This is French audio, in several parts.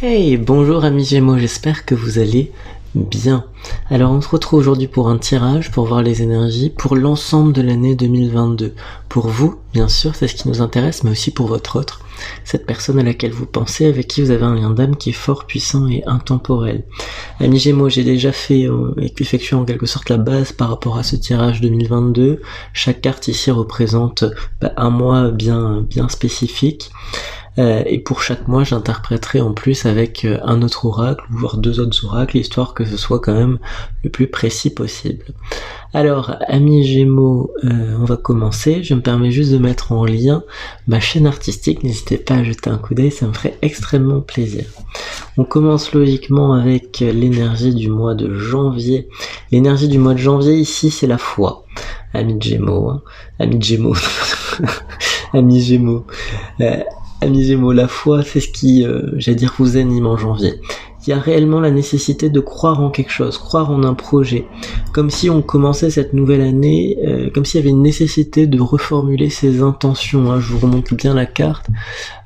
Hey, bonjour amis Gémeaux, j'espère que vous allez bien. Alors on se retrouve aujourd'hui pour un tirage, pour voir les énergies, pour l'ensemble de l'année 2022. Pour vous, bien sûr, c'est ce qui nous intéresse, mais aussi pour votre autre, cette personne à laquelle vous pensez, avec qui vous avez un lien d'âme qui est fort, puissant et intemporel. Amis Gémeaux, j'ai déjà fait effectué en quelque sorte la base par rapport à ce tirage 2022. Chaque carte ici représente un mois bien spécifique. Et pour chaque mois, j'interpréterai en plus avec un autre oracle, voire deux autres oracles, histoire que ce soit quand même le plus précis possible. Alors, amis Gémeaux, on va commencer. Je me permets juste de mettre en lien ma chaîne artistique. N'hésitez pas à jeter un coup d'œil, ça me ferait extrêmement plaisir. On commence logiquement avec l'énergie du mois de janvier. L'énergie du mois de janvier, ici, c'est la foi. Amis de Gémeaux, hein. Amis de Gémeaux. Amis Gémeaux. Amis Gémeaux, la foi, c'est ce qui, vous anime en janvier. Il y a réellement la nécessité de croire en quelque chose, croire en un projet. Comme si on commençait cette nouvelle année, comme s'il y avait une nécessité de reformuler ses intentions. Hein. Je vous remonte bien la carte.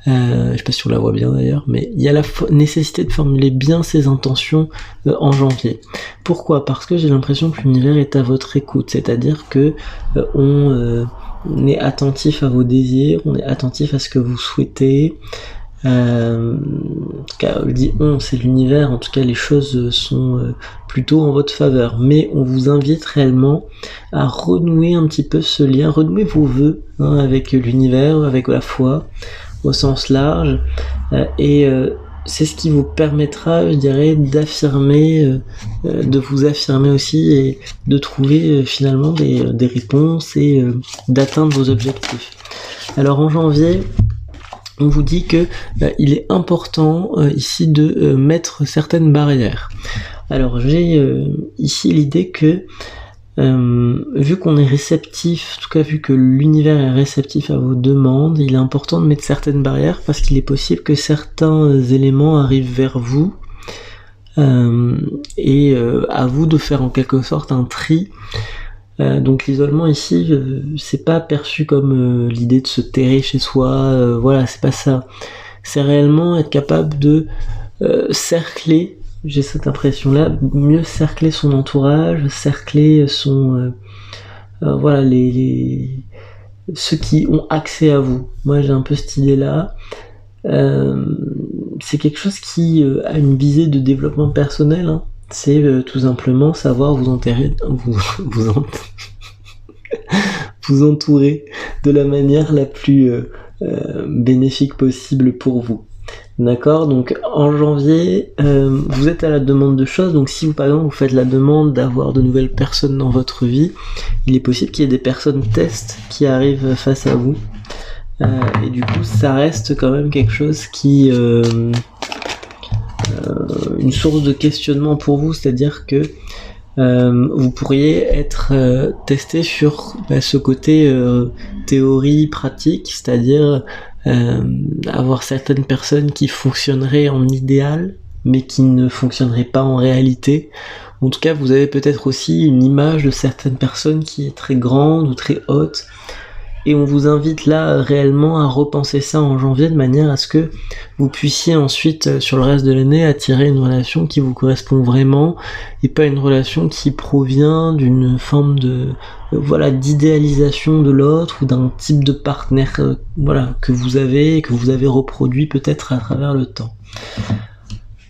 Je sais pas si on la voit bien d'ailleurs, mais il y a la nécessité de formuler bien ses intentions en janvier. Pourquoi ? Parce que j'ai l'impression que l'univers est à votre écoute, c'est-à-dire que on est attentif à vos désirs, on est attentif à ce que vous souhaitez. En tout cas, je dis on, c'est l'univers, en tout cas les choses sont plutôt en votre faveur, mais on vous invite réellement à renouer un petit peu ce lien, renouer vos vœux avec l'univers, avec la foi au sens large, et c'est ce qui vous permettra, je dirais, d'affirmer, de vous affirmer aussi et de trouver finalement des réponses et d'atteindre vos objectifs. Alors en janvier, on vous dit que il est important ici de mettre certaines barrières. Alors j'ai ici l'idée que vu qu'on est réceptif, en tout cas vu que l'univers est réceptif à vos demandes, il est important de mettre certaines barrières parce qu'il est possible que certains éléments arrivent vers vous et à vous de faire en quelque sorte un tri. Donc l'isolement ici, c'est pas perçu comme l'idée de se terrer chez soi, voilà, c'est pas ça. C'est réellement être capable de cercler, j'ai cette impression-là, mieux cercler son entourage, cercler son voilà ceux qui ont accès à vous. Moi j'ai un peu cette idée-là. C'est quelque chose qui a une visée de développement personnel, hein. C'est tout simplement savoir vous entourer de la manière la plus bénéfique possible pour vous. D'accord, donc en janvier, vous êtes à la demande de choses, donc si vous par exemple vous faites la demande d'avoir de nouvelles personnes dans votre vie, il est possible qu'il y ait des personnes tests qui arrivent face à vous, et du coup ça reste quand même quelque chose qui une source de questionnement pour vous, c'est-à-dire que vous pourriez être testé sur ce côté théorie pratique, c'est-à-dire avoir certaines personnes qui fonctionneraient en idéal mais qui ne fonctionneraient pas en réalité. En tout cas, vous avez peut-être aussi une image de certaines personnes qui est très grande ou très haute, et on vous invite là réellement à repenser ça en janvier de manière à ce que vous puissiez ensuite sur le reste de l'année attirer une relation qui vous correspond vraiment et pas une relation qui provient d'une forme de d'idéalisation de l'autre ou d'un type de partenaire que vous avez reproduit peut-être à travers le temps.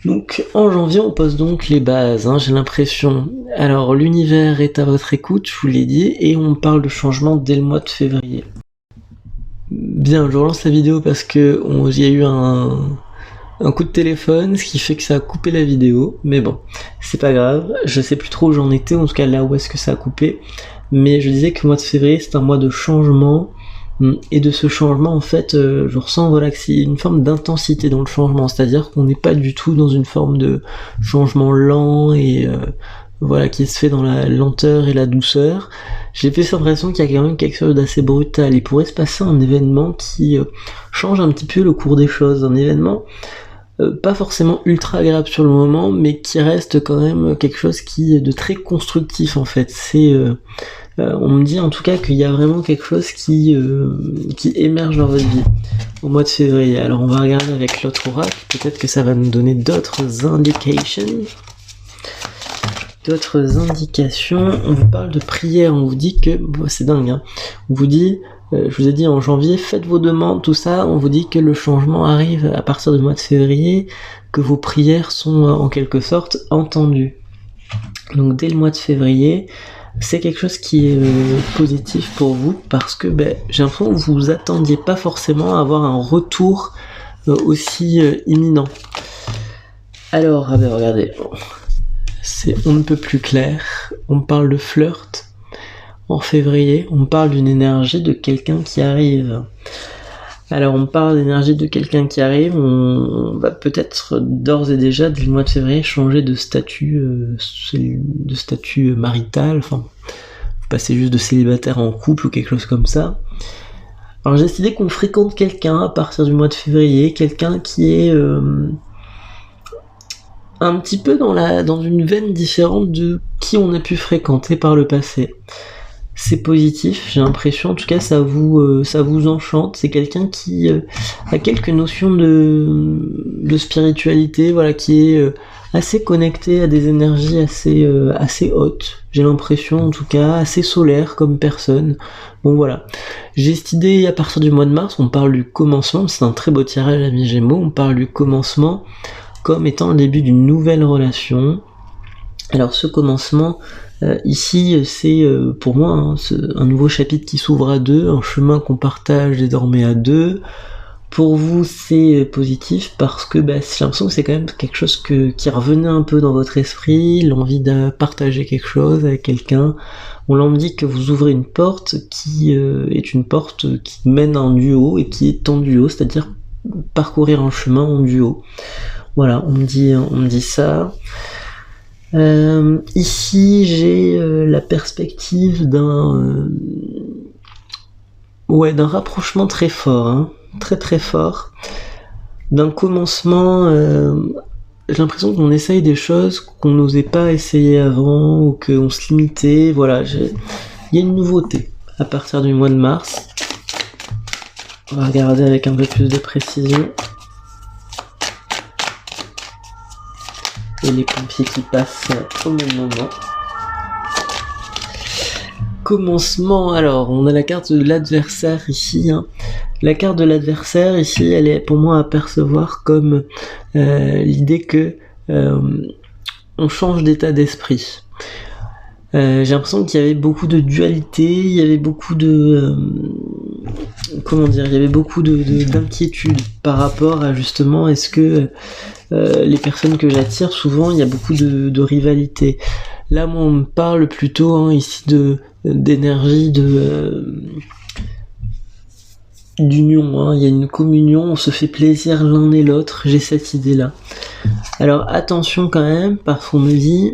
Donc en janvier on pose donc les bases, j'ai l'impression. Alors l'univers est à votre écoute, je vous l'ai dit, et on parle de changement dès le mois de février. Bien, je relance la vidéo parce que il y a eu un coup de téléphone, ce qui fait que ça a coupé la vidéo, mais bon, c'est pas grave, je sais plus trop où j'en étais, en tout cas là où est-ce que ça a coupé, mais je disais que le mois de février c'est un mois de changement. Et de ce changement, en fait, je ressens que c'est une forme d'intensité dans le changement, c'est-à-dire qu'on n'est pas du tout dans une forme de changement lent et qui se fait dans la lenteur et la douceur. J'ai fait cette impression qu'il y a quand même quelque chose d'assez brutal. Il pourrait se passer un événement qui change un petit peu le cours des choses, un événement pas forcément ultra agréable sur le moment, mais qui reste quand même quelque chose qui est de très constructif en fait. On me dit en tout cas qu'il y a vraiment quelque chose qui émerge dans votre vie au mois de février. Alors on va regarder avec l'autre oracle, peut-être que ça va nous donner d'autres indications. D'autres indications. On vous parle de prière, on vous dit que... Bon, c'est dingue, hein. On vous dit... je vous ai dit en janvier, faites vos demandes, tout ça, on vous dit que le changement arrive à partir du mois de février, que vos prières sont en quelque sorte entendues. Donc dès le mois de février, c'est quelque chose qui est positif pour vous, parce que j'ai l'impression que vous attendiez pas forcément à avoir un retour aussi imminent. Alors, regardez, c'est on ne peut plus clair, on parle de flirt. En février, on parle d'une énergie de quelqu'un qui arrive. Alors on parle d'énergie de quelqu'un qui arrive, on va peut-être d'ores et déjà, dès le mois de février, changer de statut marital, enfin, passer juste de célibataire en couple ou quelque chose comme ça. Alors j'ai décidé qu'on fréquente quelqu'un à partir du mois de février, quelqu'un qui est un petit peu dans une veine différente de qui on a pu fréquenter par le passé. C'est positif, j'ai l'impression, en tout cas ça vous enchante, c'est quelqu'un qui a quelques notions de spiritualité, voilà, qui est assez connecté à des énergies assez hautes, j'ai l'impression en tout cas, assez solaire comme personne. Bon voilà, j'ai cette idée à partir du mois de mars, on parle du commencement, c'est un très beau tirage ami Gémeaux, on parle du commencement comme étant le début d'une nouvelle relation. Alors ce commencement, ici c'est pour moi un nouveau chapitre qui s'ouvre à deux, un chemin qu'on partage désormais à deux. Pour vous c'est positif parce que j'ai l'impression que c'est quand même quelque chose qui revenait un peu dans votre esprit, l'envie de partager quelque chose avec quelqu'un. On me dit que vous ouvrez une porte qui est une porte qui mène à un duo et qui est en duo, c'est-à-dire parcourir un chemin en duo. Voilà, on me dit ça. Ici j'ai la perspective d'un rapprochement très fort, hein, très très fort, d'un commencement. J'ai l'impression qu'on essaye des choses qu'on n'osait pas essayer avant ou qu'on se limitait. Voilà, il y a une nouveauté à partir du mois de mars. On va regarder avec un peu plus de précision. Et les pompiers qui passent au même moment. Commencement, alors on a la carte de l'adversaire ici. Hein. La carte de l'adversaire ici, elle est pour moi à percevoir comme l'idée que on change d'état d'esprit. J'ai l'impression qu'il y avait beaucoup de dualité, il y avait beaucoup de il y avait beaucoup d'inquiétude par rapport à justement est-ce que les personnes que j'attire, souvent il y a beaucoup de rivalité. Là moi on me parle plutôt ici d'énergie d'union, il y a une communion, on se fait plaisir l'un et l'autre, j'ai cette idée là. Alors attention quand même, parce qu'on me dit,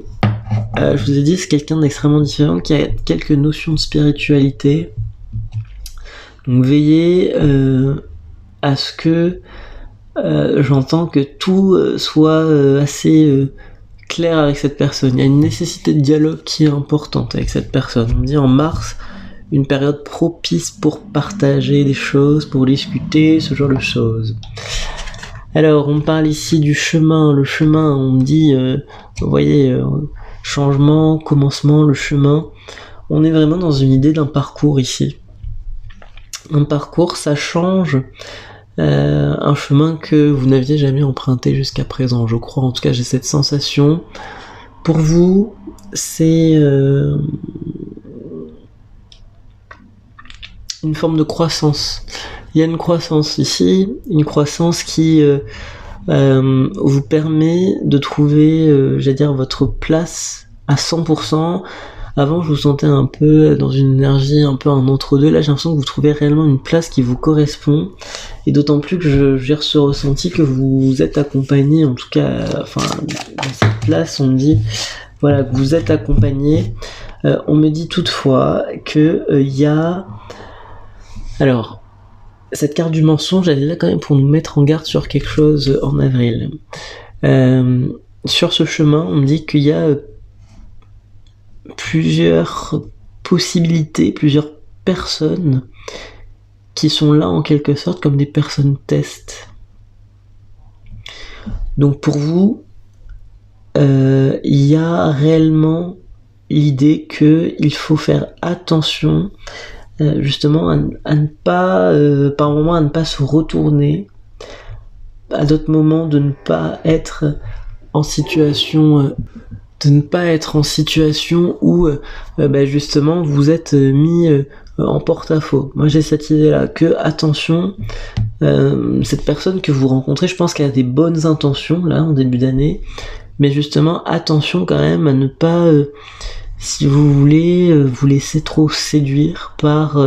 je vous ai dit, c'est quelqu'un d'extrêmement différent qui a quelques notions de spiritualité. Donc veillez à ce que j'entends que tout soit assez clair avec cette personne. Il y a une nécessité de dialogue qui est importante avec cette personne. On me dit en mars, une période propice pour partager des choses, pour discuter, ce genre de choses. Alors, on parle ici du chemin. Le chemin, on me dit, vous voyez, changement, commencement, le chemin. On est vraiment dans une idée d'un parcours ici. Un parcours, ça change un chemin que vous n'aviez jamais emprunté jusqu'à présent, je crois. En tout cas, j'ai cette sensation. Pour vous, c'est une forme de croissance. Il y a une croissance ici, une croissance qui vous permet de trouver, votre place à 100%. Avant, je vous sentais un peu dans une énergie, un peu un entre-deux. Là, j'ai l'impression que vous trouvez réellement une place qui vous correspond. Et d'autant plus que j'ai ce ressenti que vous êtes accompagné, en tout cas, dans cette place, on me dit, voilà, que vous êtes accompagné. On me dit toutefois que il y a... Alors, cette carte du mensonge, elle est là quand même pour nous mettre en garde sur quelque chose en avril. Sur ce chemin, on me dit qu'il y a plusieurs possibilités, plusieurs personnes qui sont là en quelque sorte comme des personnes test. Donc pour vous, il y a réellement l'idée qu'il faut faire attention justement à ne pas, par moment, à ne pas se retourner, à d'autres moments de ne pas être en situation où justement vous êtes mis en porte-à-faux. Moi j'ai cette idée là que attention, cette personne que vous rencontrez, je pense qu'elle a des bonnes intentions là en début d'année, mais justement attention quand même à ne pas si vous voulez vous laisser trop séduire par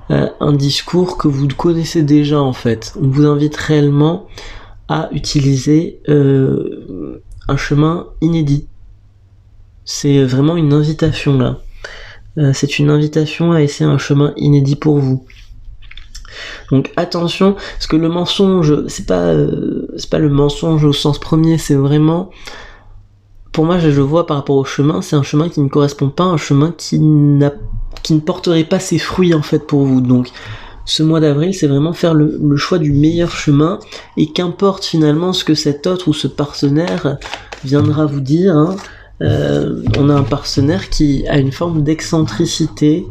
un discours que vous connaissez déjà en fait. On vous invite réellement à utiliser un chemin inédit. C'est vraiment une invitation là. C'est une invitation à essayer un chemin inédit pour vous. Donc attention, parce que le mensonge, c'est pas le mensonge au sens premier, c'est vraiment, pour moi je le vois par rapport au chemin, c'est un chemin qui ne correspond pas, un chemin qui ne porterait pas ses fruits en fait pour vous. Donc ce mois d'avril, c'est vraiment faire le choix du meilleur chemin, et qu'importe finalement ce que cet autre ou ce partenaire viendra vous dire, hein. On a un partenaire qui a une forme d'excentricité,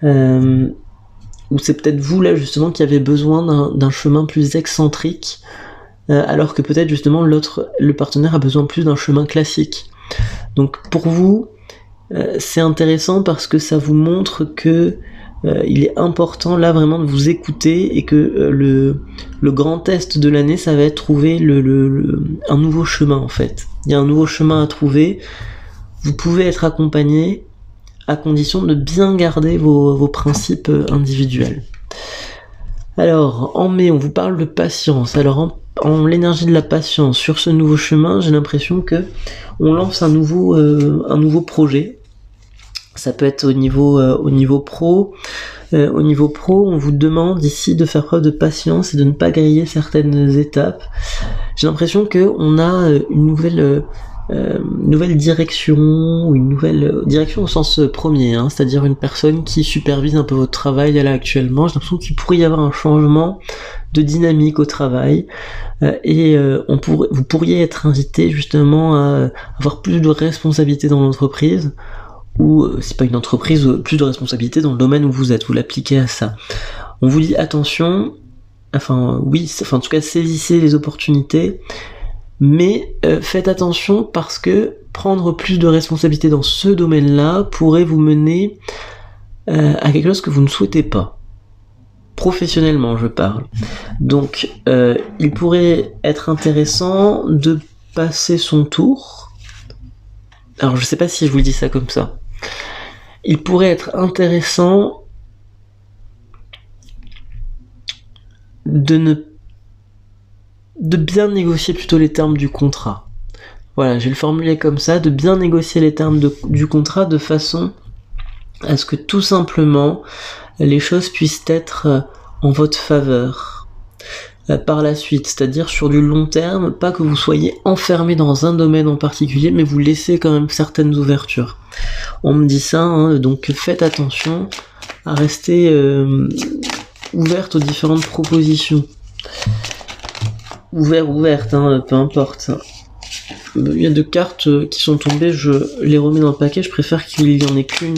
ou c'est peut-être vous là justement qui avez besoin d'un chemin plus excentrique, alors que peut-être justement le partenaire a besoin plus d'un chemin classique. Donc pour vous, c'est intéressant parce que ça vous montre que il est important là vraiment de vous écouter, et que le grand test de l'année, ça va être trouver un nouveau chemin en fait. Il y a un nouveau chemin à trouver. Vous pouvez être accompagné à condition de bien garder vos principes individuels. Alors en mai, on vous parle de patience. Alors en l'énergie de la patience sur ce nouveau chemin, j'ai l'impression que on lance un nouveau projet. Ça peut être au niveau pro. Au niveau pro, on vous demande ici de faire preuve de patience et de ne pas griller certaines étapes. J'ai l'impression que on a une nouvelle direction, ou une nouvelle direction au sens premier, hein, c'est-à-dire une personne qui supervise un peu votre travail là actuellement. J'ai l'impression qu'il pourrait y avoir un changement de dynamique au travail, et vous pourriez être invité justement à avoir plus de responsabilités dans l'entreprise, ou c'est pas une entreprise, plus de responsabilités dans le domaine où vous êtes, vous l'appliquez à ça. On vous dit attention, en tout cas saisissez les opportunités, mais faites attention parce que prendre plus de responsabilités dans ce domaine-là pourrait vous mener à quelque chose que vous ne souhaitez pas. Professionnellement, je parle. Donc, il pourrait être intéressant de passer son tour. Alors, je sais pas si je vous dis ça comme ça. Il pourrait être intéressant de bien négocier plutôt les termes du contrat. Voilà, je vais le formuler comme ça, de bien négocier les termes du contrat de façon à ce que tout simplement les choses puissent être en votre faveur par la suite, c'est-à-dire sur du long terme, pas que vous soyez enfermé dans un domaine en particulier, mais vous laissez quand même certaines ouvertures. On me dit ça, hein, donc faites attention à rester ouverte aux différentes propositions. Ouverte, hein, peu importe. Il y a 2 cartes qui sont tombées, je les remets dans le paquet, je préfère qu'il y en ait qu'une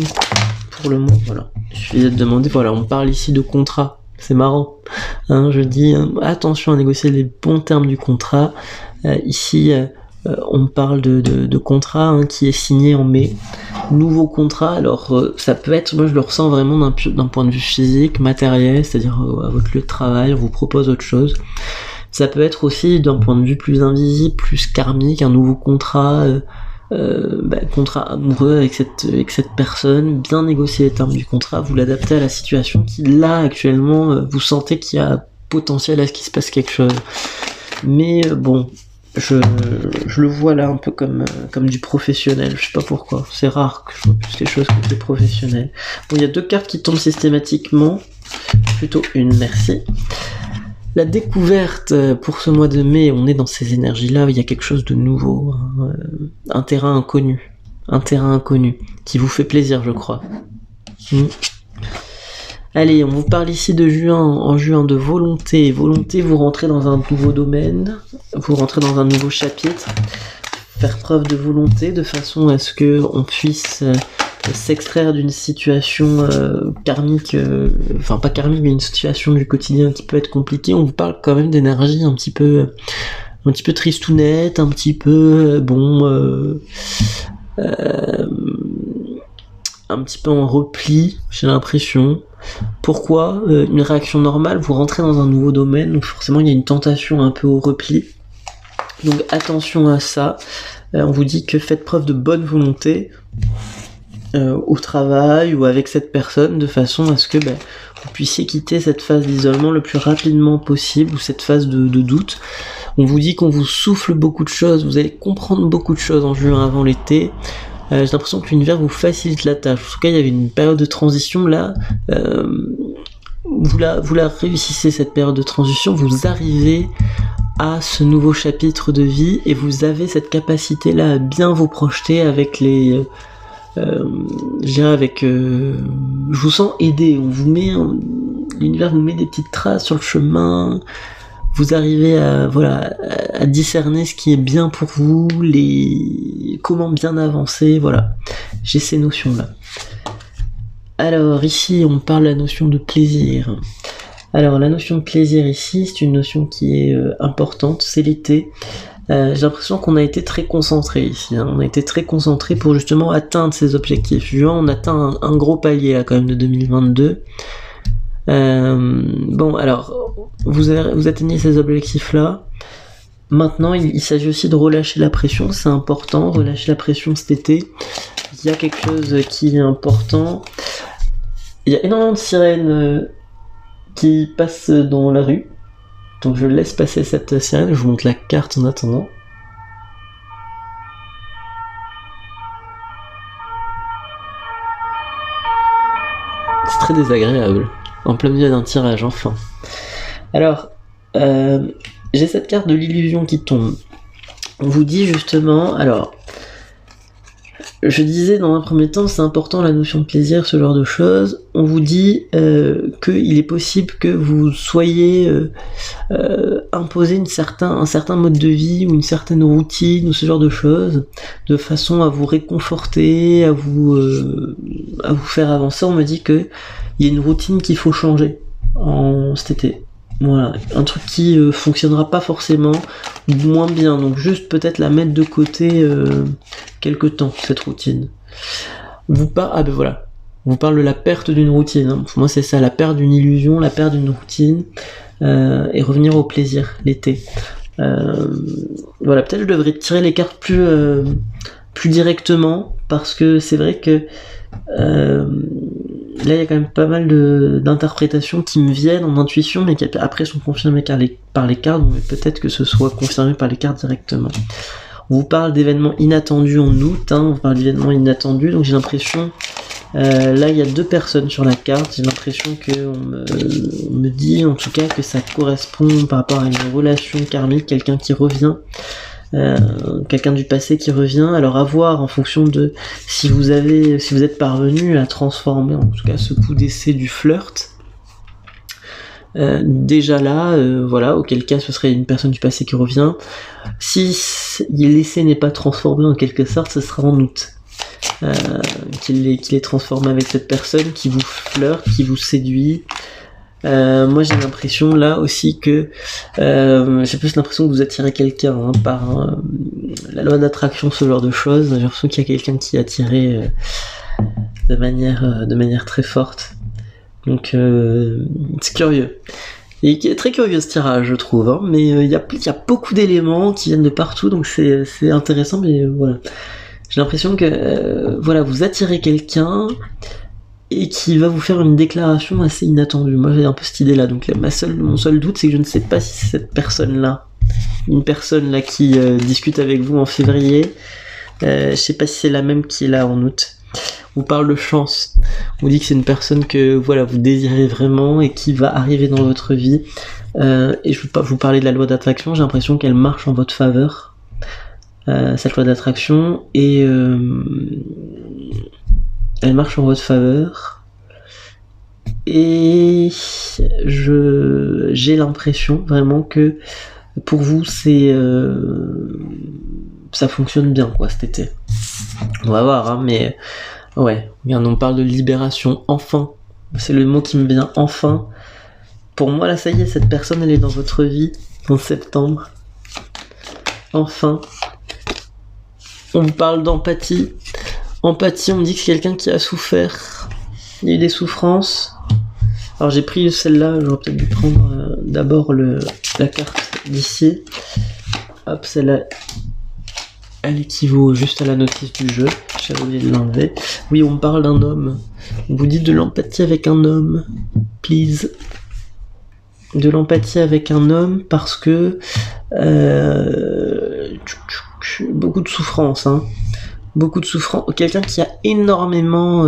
pour le moment, voilà. Il suffit de demander, voilà, on parle ici de contrat. C'est marrant, hein, je dis attention à négocier les bons termes du contrat. Ici, on parle de contrat, hein, qui est signé en mai. Nouveau contrat, alors ça peut être, moi je le ressens vraiment d'un point de vue physique, matériel, c'est-à-dire à votre lieu de travail, on vous propose autre chose. Ça peut être aussi d'un point de vue plus invisible, plus karmique, un nouveau contrat, contrat amoureux avec cette personne, bien négocier les termes du contrat, vous l'adaptez à la situation qui là actuellement vous sentez qu'il y a potentiel à ce qu'il se passe quelque chose. Mais bon, je le vois là un peu comme du professionnel, je sais pas pourquoi, c'est rare que je vois plus les choses comme des professionnels. Bon, il y a 2 cartes qui tombent systématiquement, plutôt une, merci. La découverte pour ce mois de mai, on est dans ces énergies-là, il y a quelque chose de nouveau, hein, un terrain inconnu qui vous fait plaisir, je crois. Allez, on vous parle ici de juin, en juin, de volonté. Volonté, vous rentrez dans un nouveau domaine, vous rentrez dans un nouveau chapitre. Faire preuve de volonté de façon à ce que on puisse s'extraire d'une situation karmique, enfin pas karmique, mais une situation du quotidien qui peut être compliquée. On vous parle quand même d'énergie un petit peu tristounette, un petit peu un petit peu en repli, j'ai l'impression. Pourquoi une réaction normale, vous rentrez dans un nouveau domaine, donc forcément il y a une tentation un peu au repli. Donc attention à ça. On vous dit que faites preuve de bonne volonté au travail ou avec cette personne, de façon à ce que vous puissiez quitter cette phase d'isolement le plus rapidement possible, ou cette phase de doute. On vous dit qu'on vous souffle beaucoup de choses, vous allez comprendre beaucoup de choses en juin avant l'été. J'ai l'impression que l'univers vous facilite la tâche. En tout cas, il y avait une période de transition là. Vous la réussissez, cette période de transition. Vous arrivez à ce nouveau chapitre de vie et vous avez cette capacité là à bien vous projeter avec les je vous sens aidé. L'univers vous met des petites traces sur le chemin. Vous arrivez à discerner ce qui est bien pour vous, comment bien avancer, voilà. J'ai ces notions là. Alors ici on parle de la notion de plaisir. Alors la notion de plaisir ici, c'est une notion qui est importante, c'est l'été. J'ai l'impression qu'on a été très concentré ici, on a été très concentré pour justement atteindre ces objectifs. On atteint un gros palier là quand même de 2022. Alors vous atteignez ces objectifs là. Maintenant il s'agit aussi de relâcher la pression, c'est important, relâcher la pression cet été. Il y a quelque chose qui est important. Il y a énormément de sirènes qui passent dans la rue, donc je laisse passer cette sirène. Je vous montre la carte en attendant. C'est très désagréable, en plein milieu d'un tirage, enfin. Alors, j'ai cette carte de l'illusion qui tombe. On vous dit justement, alors, je disais dans un premier temps, c'est important la notion de plaisir, ce genre de choses. On vous dit qu'il est possible que vous soyez imposé un certain mode de vie ou une certaine routine ou ce genre de choses, de façon à vous réconforter, à vous faire avancer. On me dit que il y a une routine qu'il faut changer cet été. Voilà, un truc qui fonctionnera pas forcément, ou moins bien, donc juste peut-être la mettre de côté quelque temps, cette routine. On vous parle de la perte d'une routine, hein. Moi c'est ça, la perte d'une illusion, la perte d'une routine, et revenir au plaisir, l'été. Peut-être je devrais tirer les cartes plus directement, parce que c'est vrai que là il y a quand même pas mal d'interprétations qui me viennent en intuition, mais qui après sont confirmées par les cartes, donc peut-être que ce soit confirmé par les cartes directement. On vous parle d'événements inattendus en août, on vous parle d'événements inattendus, donc j'ai l'impression, là il y a 2 personnes sur la carte, j'ai l'impression qu'on me dit en tout cas que ça correspond par rapport à une relation karmique, quelqu'un qui revient, quelqu'un du passé qui revient. Alors à voir en fonction de si vous êtes parvenu à transformer en tout cas ce coup d'essai du flirt. Déjà là, auquel cas ce serait une personne du passé qui revient. Si l'essai n'est pas transformé en quelque sorte, ce sera en août. Qu'il est transformé avec cette personne qui vous flirte, qui vous séduit. Moi j'ai l'impression là aussi que j'ai plus l'impression que vous attirez quelqu'un par la loi d'attraction, ce genre de choses. J'ai l'impression qu'il y a quelqu'un qui est attiré de manière très forte. Donc c'est curieux. Et qui est très curieux ce tirage, je trouve, mais il y a beaucoup d'éléments qui viennent de partout, donc c'est intéressant, mais voilà. J'ai l'impression que vous attirez quelqu'un et qui va vous faire une déclaration assez inattendue. Moi j'ai un peu cette idée là, donc mon seul doute c'est que je ne sais pas si c'est cette personne là, une personne là qui discute avec vous en février, je sais pas si c'est la même qui est là en août. On vous parle de chance, on vous dit que c'est une personne que vous désirez vraiment et qui va arriver dans votre vie, et je vous parlais de la loi d'attraction, j'ai l'impression qu'elle marche en votre faveur, cette loi d'attraction, et elle marche en votre faveur. Et j'ai l'impression vraiment que pour vous ça fonctionne bien quoi cet été. On va voir hein, mais ouais, regarde, on parle de libération, enfin. C'est le mot qui me vient, enfin. Pour moi là ça y est, cette personne elle est dans votre vie en septembre. Enfin. On me parle d'empathie. Empathie, on me dit que c'est quelqu'un qui a souffert. Il y a eu des souffrances. Alors j'ai pris celle-là, j'aurais peut-être dû prendre d'abord la carte d'ici. Hop, celle-là, elle équivaut juste à la notice du jeu. J'avais oublié de l'enlever. Oui, on me parle d'un homme. On vous dit de l'empathie avec un homme. Please. De l'empathie avec un homme parce que... beaucoup de souffrance, hein. Beaucoup de souffrance. Quelqu'un qui a énormément...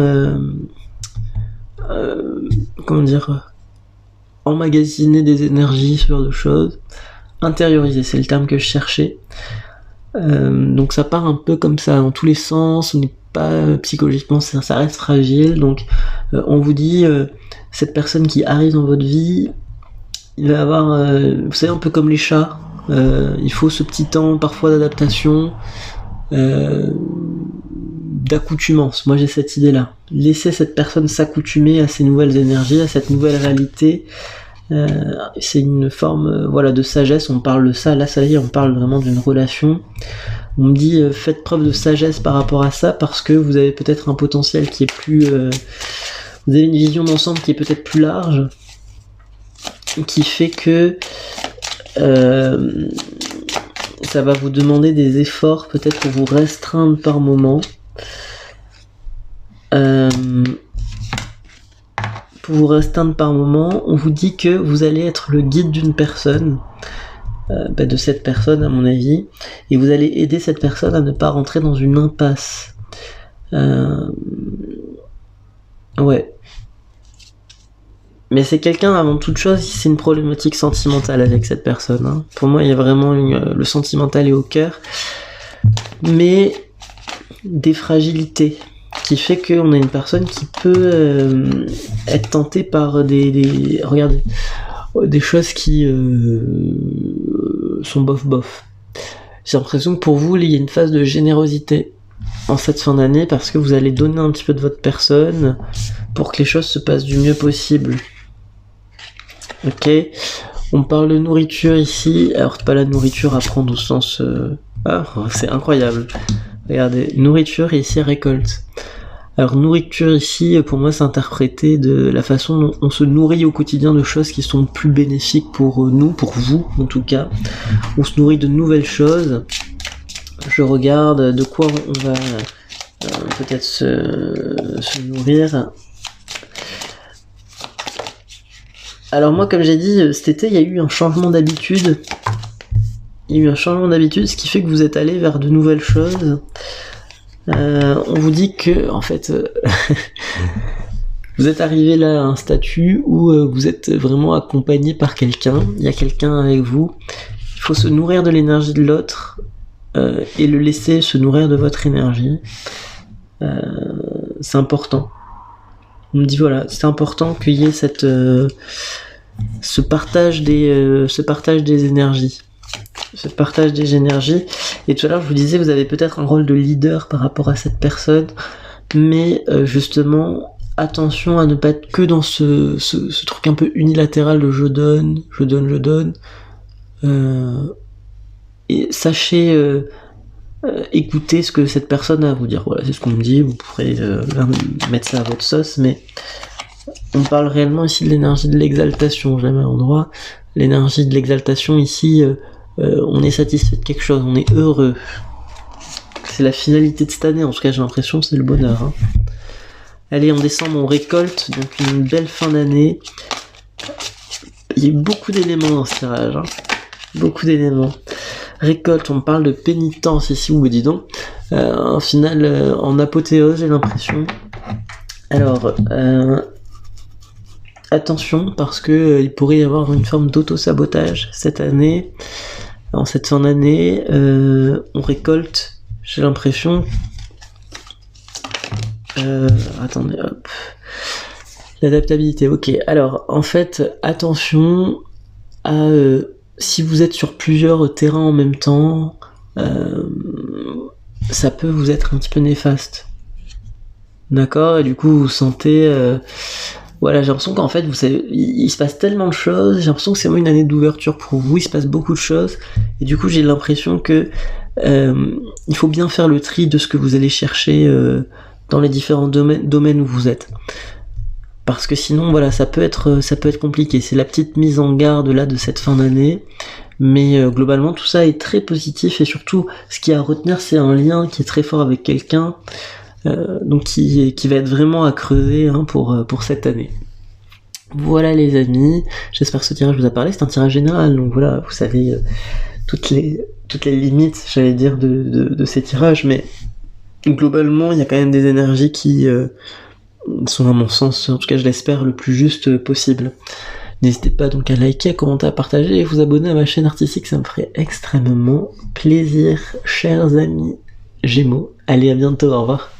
comment dire, emmagasiner des énergies, ce genre de choses, intérioriser, c'est le terme que je cherchais. Donc ça part un peu comme ça, dans tous les sens, on n'est pas psychologiquement, ça reste fragile, donc on vous dit, cette personne qui arrive dans votre vie, il va avoir, vous savez, un peu comme les chats, il faut ce petit temps parfois d'adaptation, d'accoutumance. Moi j'ai cette idée là, laisser cette personne s'accoutumer à ces nouvelles énergies, à cette nouvelle réalité. C'est une forme voilà de sagesse, on parle de ça, là ça y est, on parle vraiment d'une relation. On me dit faites preuve de sagesse par rapport à ça parce que vous avez peut-être un potentiel qui est plus vous avez une vision d'ensemble qui est peut-être plus large, qui fait que ça va vous demander des efforts peut-être pour vous restreindre par moment. Pour vous restreindre par moment, on vous dit que vous allez être le guide d'une personne, de cette personne à mon avis, et vous allez aider cette personne à ne pas rentrer dans une impasse. Ouais. Mais c'est quelqu'un, avant toute chose, c'est une problématique sentimentale avec cette personne. Hein. Pour moi, il y a vraiment le sentimental est au cœur, mais des fragilités. Qui fait qu'on a une personne qui peut être tentée par regardez, des choses qui sont bof. J'ai l'impression que pour vous, il y a une phase de générosité en cette fin d'année parce que vous allez donner un petit peu de votre personne pour que les choses se passent du mieux possible. Ok, on parle de nourriture ici, alors pas la nourriture à prendre au sens... c'est incroyable. Regardez, nourriture et ici récolte. Alors nourriture ici, pour moi, c'est interprété de la façon dont on se nourrit au quotidien de choses qui sont plus bénéfiques pour nous, pour vous en tout cas. On se nourrit de nouvelles choses. Je regarde de quoi on va peut-être se nourrir. Alors moi, comme j'ai dit, cet été, il y a eu un changement d'habitude. Ce qui fait que vous êtes allé vers de nouvelles choses. On vous dit que, en fait, vous êtes arrivé là à un statut où vous êtes vraiment accompagné par quelqu'un. Il y a quelqu'un avec vous. Il faut se nourrir de l'énergie de l'autre et le laisser se nourrir de votre énergie. C'est important. On me dit voilà, c'est important qu'il y ait ce partage des énergies. Ce partage des énergies. Et tout à l'heure, je vous disais, vous avez peut-être un rôle de leader par rapport à cette personne, mais justement, attention à ne pas être que dans ce truc un peu unilatéral de je donne. Et sachez écouter ce que cette personne a à vous dire. Voilà, c'est ce qu'on me dit. Vous pourrez mettre ça à votre sauce, mais on parle réellement ici de l'énergie de l'exaltation. Jamais à l'endroit. L'énergie de l'exaltation ici... on est satisfait de quelque chose, on est heureux. C'est la finalité de cette année, en tout cas j'ai l'impression que c'est le bonheur. Hein. Allez, en décembre on récolte, donc une belle fin d'année. Il y a beaucoup d'éléments dans ce tirage. Hein. Beaucoup d'éléments. Récolte, on parle de pénitence ici, ou dis donc. Un final en apothéose, j'ai l'impression. Alors, attention, parce que il pourrait y avoir une forme d'auto-sabotage cette année. En cette fin d'année, on récolte, j'ai l'impression... attendez, hop. L'adaptabilité, ok. Alors, en fait, attention à... si vous êtes sur plusieurs terrains en même temps, ça peut vous être un petit peu néfaste. D'accord? Et du coup, vous sentez... voilà, j'ai l'impression qu'en fait, vous savez, il se passe tellement de choses, j'ai l'impression que c'est vraiment une année d'ouverture pour vous, il se passe beaucoup de choses, et du coup, j'ai l'impression que il faut bien faire le tri de ce que vous allez chercher dans les différents domaines où vous êtes. Parce que sinon, voilà, ça peut être compliqué. C'est la petite mise en garde là de cette fin d'année. Mais globalement, tout ça est très positif et surtout, ce qu'il y a à retenir, c'est un lien qui est très fort avec quelqu'un, donc qui va être vraiment à creuser hein, pour cette année. Voilà les amis, j'espère que ce tirage vous a parlé. C'est un tirage général, donc voilà, vous savez toutes les limites, j'allais dire, de ces tirages, mais globalement, il y a quand même des énergies qui sont à mon sens, en tout cas je l'espère, le plus juste possible. N'hésitez pas donc à liker, à commenter, à partager et vous abonner à ma chaîne artistique, ça me ferait extrêmement plaisir, chers amis Gémeaux. Allez, à bientôt, au revoir.